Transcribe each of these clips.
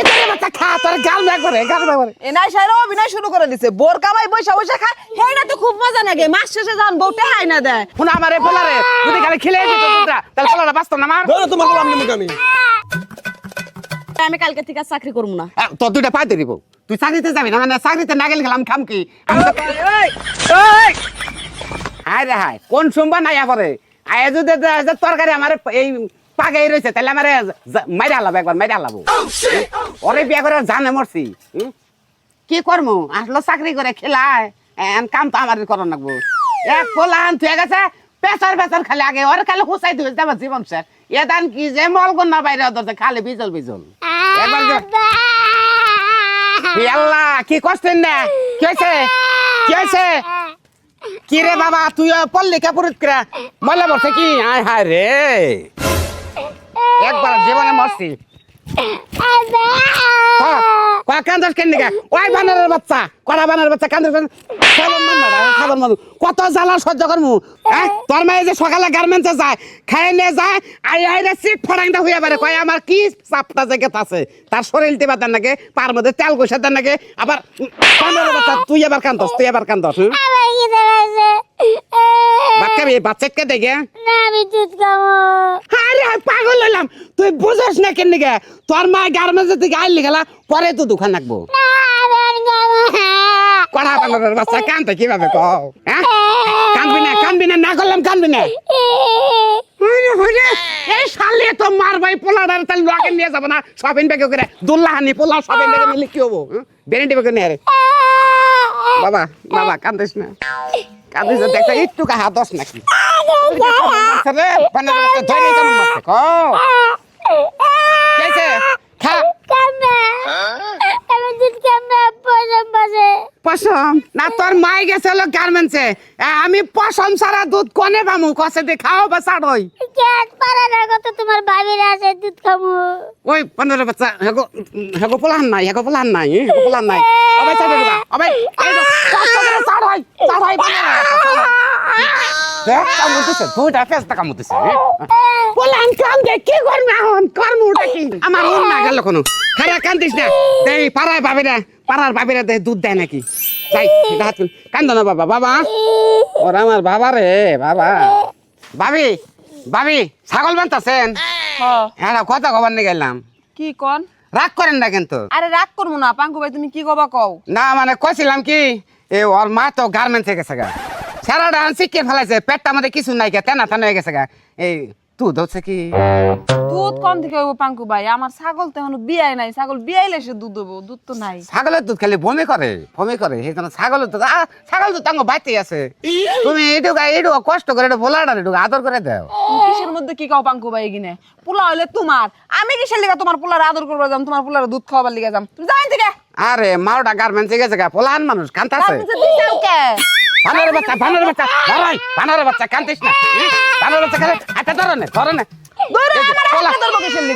এটারে বাচ্চা খা তোর গাল একবারে এনাই সাইরা অভিনয় শুরু করে দিছে বোর কামাই বৈশা বৈশা খায় হেইনা তো খুব মজা লাগে মাস শেষে যান বউতে হাই না দেয় শুন আমারে পোলারে যদি খালি খেলে দিত তোমরা তাহলে পোলাটা বাঁচতো না আমার ধরো তোমার গোলাম নিমুখ আমি আমি কালকে থেকে আর চাকরি করব না তোর দুইটা পাই দিব তুই চাকরিতে যাবি না মানে চাকরিতে না গেলে গেলাম খাম কি হায় রে হায় কোন সোমবার নাই পরে আয় যদি তরকারি আমার এই পাগাই রয়েছে তাহলে আমার মাইরা হালাবো একবার মাইরা হালাবো ওরে বিয়া করে জানে মরছি কি করবো আসলো চাকরি করে খেলায় কাম তো আমার করার লাগবো এক পোলান তুই গেছে পেছার পেছার খালি আগে ওর খালি হুসাই দিবে আমার জীবন শেষ এ দান কি যে মলগুন না বাইরে ধরছে খালি বিজল বিজল আল্লাহ কি করছেন না কি হয়েছে কি হয়েছে কি রে বাবা তুই পড়লি কাপুরুত করে ময়লা পড়ছে কি আয় হায় রে একবার জীবনে মরছি কান্দস কেন নিকা ওই বানরের বাচ্চা কড়া বানরের বাচ্চা কান্দস খাবার মানুষ কত জ্বালা সহ্য করমু তোর মায়ে যে সকালে গার্মেন্টসে যায় খাই নিয়ে যায় আই আইরে সিট ফড়াইন্দা হইয়া পারে কয় আমার কি চাপটা জায়গা আছে তার শরীর টিপা দেন নাকি পার মধ্যে তেল গোসা দেন নাকি আবার বানরের বাচ্চা তুই আবার কান্দস বাচ্চাবি বাচ্চাকে দেখে আমি দুধ খাবো আরে পাগল হইলাম তুই বুঝছ না কেন নিকে তোর মা গার্মেন্টস থেকে আইলি গেলা পরে তো দোকান রাখবো কড়া বানরের বাচ্চা কানতে কিভাবে কও হ্যাঁ কানবি না না করলাম কানবি না এই শালে তো মারবাই পোলাডার তাহলে লগে নিয়ে যাবো না শপিং ব্যাগে করে দুল্লাহানি পোলা শপিং ব্যাগে নিলে কি হবো বেরেন্টি ব্যাগে নিয়ে বাবা বাবা কান্দিস না কান্দিস দেখতে একটু হাত দশ নাকি পশম না তোর মাই গেছে হলো গার্মেন্টসে আমি পশম সারা দুধ কোনে পামু কষে দিয়ে খাও বা ছাড়ই তোমার ভাবির আছে দুধ খাবো ওই 15 বাচ্চা হেগো পোলান নাই অবে ছাড়ে দিবা অবে কষ্ট করে ছাড়ই দেখ কামুতেছে দুইটা ফেস্তা কামুতেছে পোলান কাম দে কি করবে এখন কর্মটা কি আমার উন না গেল কোনো খারা কান্দিস না দেই পাড়ার ভাবিরা দে দুধ দেয় নাকি যাই হাত কান্দ না বাবা ওর আমার বাবা রে বাবা ভাবি ছাগল বানতাছেন হ্যাঁ কথা খবর নিয়ে গেলাম কি কোন রাগ করেন না কিন্তু আরে রাগ করবো না পাঙ্কু ভাই তুমি কি কবা কও না মানে কইছিলাম কি এ ওর মা তো গার্মেন্টসে গেছে গা সারাটা শিখে ফেলাইছে পেটটা মধ্যে কিছু নাই গে তেনা হয়ে গেছে গা এই দুধ হচ্ছে কি দুধ কোন থেকে হইব পাঙ্কু ভাই আমার ছাগল তো এখনো বিয়াই নাই ছাগল বিয়াইলে সে দুধ দেবো দুধ তো নাই ছাগলের দুধ খালি বমি করে সেই জন্য ছাগলের দুধ ছাগল তো তাঙ্গ বাড়তেই আছে তুমি এইটুকু কষ্ট করে ভোলাটা একটু আদর করে দাও কিসের মধ্যে কি কাও পাঙ্কু ভাই কিনে পোলা হইলে তোমার আমি কিসের লিগা তোমার পোলার আদর করবো যাম তোমার পোলার দুধ খাওয়াবার লিগা যাম তুমি যাই থেকে আরে মাওটা গার্মেন্টসে গেছে গা পোলান মানুষ কান্তাছে বানরের বাচ্চা কান্তিস না বানরের বাচ্চা খালি হাতে ধরে না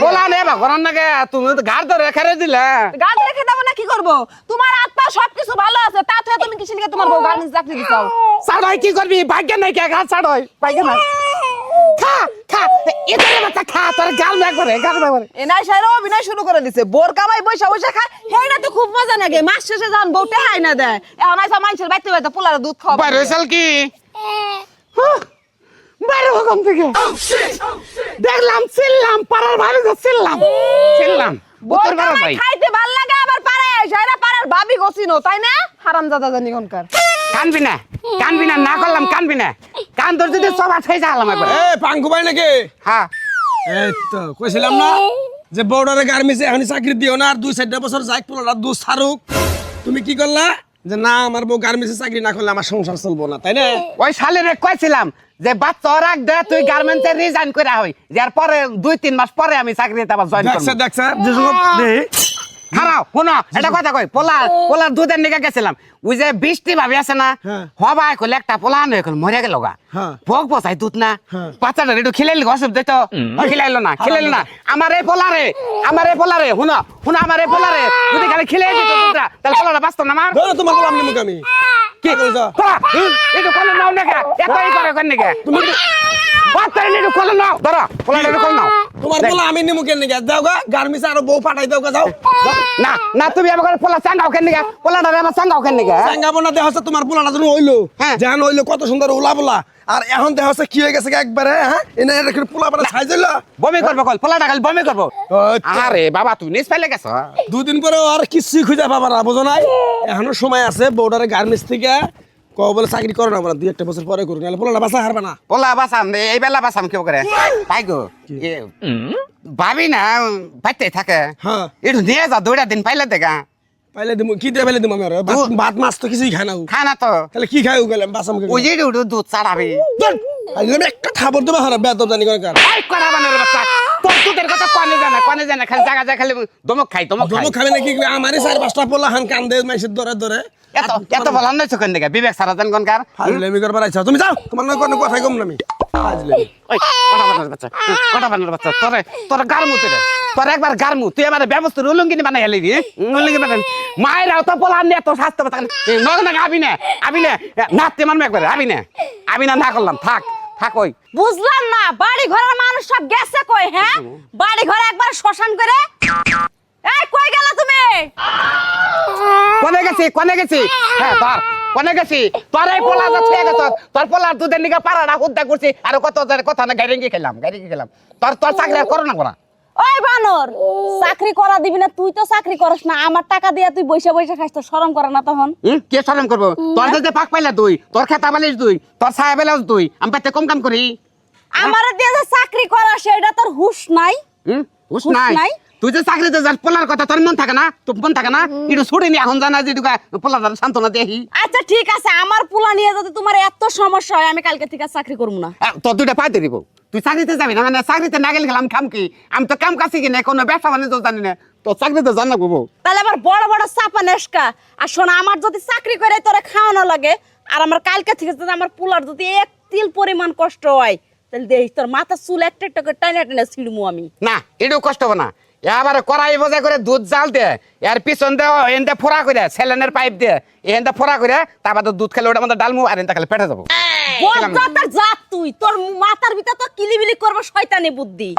পোলা নেবা ঘরের নাকি তুমি তো গাড় ধরে রেখে দিলা গাছ রেখে দেবো না কি করবো তোমার আত্মা সবকিছু ভালো আছে তা থেকে তুমি কিসের লিগা তোমার বউ গার্মেন্টস চাকরি দিছাও ছাড়াই কি করবি ভাগ্য নাই কে গাছ ছাড়াই ভাগ্য নাই খা এটারে বাচ্চা খা তোর গাল একবারে এনাই সাইরা অভিনয় শুরু করে দিছে বোর কামাই বৈশা বৈশা খায় হেইনা তো খুব মজা লাগে মাস শেষে যান বউতে হাই না দেয় এখন আইসা মানুষের বাইতে পোলার দুধ খাওয়া বাইরে হইছাল কি বাইরে ওখান থেকে দেখলাম চিল্লাম পাড়ার ভাবি চিল্লাম বোর কামাই খাইতে ভাল লাগে আবার পারে সাইরা পাড়ার ভাবি গছিনো তাই না হারামজাদা জানি কোনকার কানবি না না করলাম কানবি না কান তোর যদি সবা খাই যালাম একবার এ পাঙ্কু ভাই নাকি হ্যাঁ এই তো কইছিলাম না যে বর্ডারে গার্মেন্টসে এখন চাকরি দিও না আর 2-4 বছর যাই পোলাটা দুধ ছাড়ুক তুমি কি করলা যে না আমার বউ গার্মেন্টসে চাকরি না করলে আমার সংসার চলবো না তাই না ওই শালিরে কইছিলাম যে বাচ্চা রাখ দে তুই গার্মেন্টসে রিজাইন করে হই যার পরে 2-3 মাস পরে আমি চাকরিতে আবার জয়েন করব দেখছ খারাও শোনো এটা কথা কই পোলার দুধের নিকে গেছিলাম ওই যে বৃষ্টি ভাবি আছে না হবাই কইলে একটা পোলা আনো এখন মরে গেল গা ভোগ বসাই দুধ না বাচ্চাটা একটু খিলাইলি অসুখ দিত খিলাইলো না আমার এই পোলারে শুনো আমার এই পোলারে যদি খালি খিলাই দিত দুধটা তাহলে পোলাটা বাঁচতো না আমার তোমার গোলাম নিমুখ আমি কি কইছো একটু কল নাও না এতই করে কেন তুমি বাচ্চাটা একটু কল নাও ধরো পোলাটা একটু কল নাও তোমার বলে আমি নিমু কেন নিগা যাও গা গার্মেন্টস আরো বউ পাঠাই দাও গা যাও না না তুমি আমার পোলা চাঙ্গাও কেন নিগা পোলাটা আমার চাঙ্গাও কেন নিগা সাঙ্গাবো না দেহ তোমার পোলাটা যখন হইলো হ্যাঁ। জান হইলো কত সুন্দর ওলা বলা আর এখন দেহ কি হয়ে গেছে একবারে হ্যাঁ এনে এরকম পোলা পাড়া ছাই যাইলো বমি করবো কল পোলাটা খালি বমি করবো আরে বাবা তুই নিজ ফেলে গেছ দুদিন পরে আর কিছুই খুঁজে পাবা না বুঝো নাই এখনো সময় আছে বউডারে গার্মেন্টস থেকে কও বলে চাকরি করো না বলে 2-1 বছর পরে করো নাহলে পোলাটা বাসা হারবে না পোলা বাসাম এই বেলা বাসাম কেউ করে তাই গো ভাবি না বাইতে থাকে হ্যাঁ একটু নিয়ে যা 2 দিন পাইলে দেখা পাইলে দিমু কি দিয়ে পাইলে দিমু আমি আর ভাত মাছ তো কিছুই খাই না ও। খানা তো তাহলে কি খাই ও গেলাম বাসাম ওই যে একটু দুধ চাড়াবি আমি একটা খাবার দেবো হারা বেতন জানি করে কার এই করা বানার বাচ্চা তোর দুধের কথা কনে জানে খালি জায়গা যায় খালি দমক খাই জমো খাবে নাকি আমারই 4-5টা পোলা হান কান্দে মাইসের ধরে ধরে এত এত বলার নয় চোখের দিকে বিবেক সারা জান কোনকার ফাজলামি করবার আইছা তুমি যাও তোমার না কোনো কথাই কম না আমি ফাজলামি ওই কটা বানার বাচ্চা তোরে তোর গারমু তোরে তোর একবার গারমু তুই আমার ব্যবস্থা উলঙ্গিনি বানাই হেলি উলঙ্গিনি বানাই মায়েরাও তো পোলার নিয়ে তোর স্বাস্থ্য বাঁচা নগ না আবি না নাচতে মানবে একবার আবি না করলাম থাক থাক ওই বুঝলাম না বাড়ি ঘরের মানুষ সব গেছে কই হ্যাঁ বাড়ি ঘরে একবার শ্মশান করে এই কই গেল তুমি কোনে গেছি হ্যাঁ তোর কোনে গেছি তোর এই পোলা যা ছুঁয়ে গেছ তোর পোলার দুধের নিকে পাড়াটা হুদ্দা করছি আর কথা না গাড়ি খেলাম তোর চাকরি আর করো না করা ওই বানর চাকরি করা দিবি না তুই তো চাকরি করস না আমার টাকা দিয়া তুই বইসা বইসা খাইছ তো শরম করে না তখন কে শরম করবো তোর যে পাক পাইলা তুই তোর খেতা বালিশ তুই তোর ছায়া বেলাস তুই আমি পাইতে কম কাম করি আমারে দিয়ে যে চাকরি করা সেটা তোর হুশ নাই হুশ হুশ নাই নাই? তুই যে চাকরিতে যাস পোলার কথা তোর মন থাকে না তোর মন থাকে না একটু ছুটি নি এখন জানা যে পোলার সান্ত্বনা দেখি আচ্ছা ঠিক আছে আমার পোলা নিয়ে যদি তোমার এত সমস্যা হয় আমি কালকে থেকে চাকরি করবো না তোর দুইটা পাইতে দিব তুই চাকরিতে যাবি না মানে চাকরিতে না গেলে গেলাম খাম কি আমি তো কাম কাছি কিনা কোনো ব্যবসা বাণিজ্য জানি না তোর চাকরিতে জান না বউ তাহলে আবার বড় বড় চাপা নেশকা আর শোনা আমার যদি চাকরি করে তোরে খাওয়ানো লাগে আর আমার কালকে থেকে যদি আমার পোলার যদি এক তিল পরিমাণ কষ্ট হয় তাহলে দেখিস তোর মাথা চুল একটা একটা করে টাইনা টাইনা ছিড়মু আমি না এটাও কষ্ট হবে না এবার কড়াই বোঝা করে দুধ জাল দে এর পিছন দে এনটা ফোড়া করে স্যালেনের পাইপ দিয়ে এনটা ফোড়া করে তারপর তো দুধ খেলে ওটা মধ্যে ডালমু আর এনটা খেলে পেটে যাবো বজ্জাতের জাত তুই তোর মাথার ভিতর তো কিলিবিলি করবো শয়তানি বুদ্ধি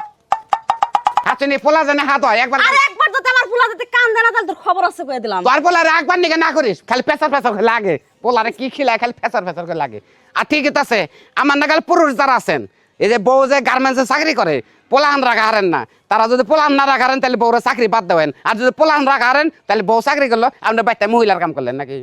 আচ্ছা নি পোলা জানে হাত হয় একবার আর একবার যদি আমার পোলা যদি কান দেনা তাহলে তোর খবর আছে কয়ে দিলাম তোর পোলারে একবার নিকে না করিস খালি পেশার করে লাগে পোলারে কি খিলায় খালি পেশার করে লাগে আর ঠিক আছে আমার নাগাল পুরুষ যারা আছেন এই যে বউ যে গার্মেন্টসে চাকরি করে পোলাহান রাখা হারেন না তারা যদি পোলাহান না রাখা হারেন তাহলে বউরা চাকরি বাদ দেবেন আর যদি পোলাহান রাখা হারেন তাহলে বউ চাকরি করলো আপনার বাচ্চা মহিলার কাম করলেন নাকি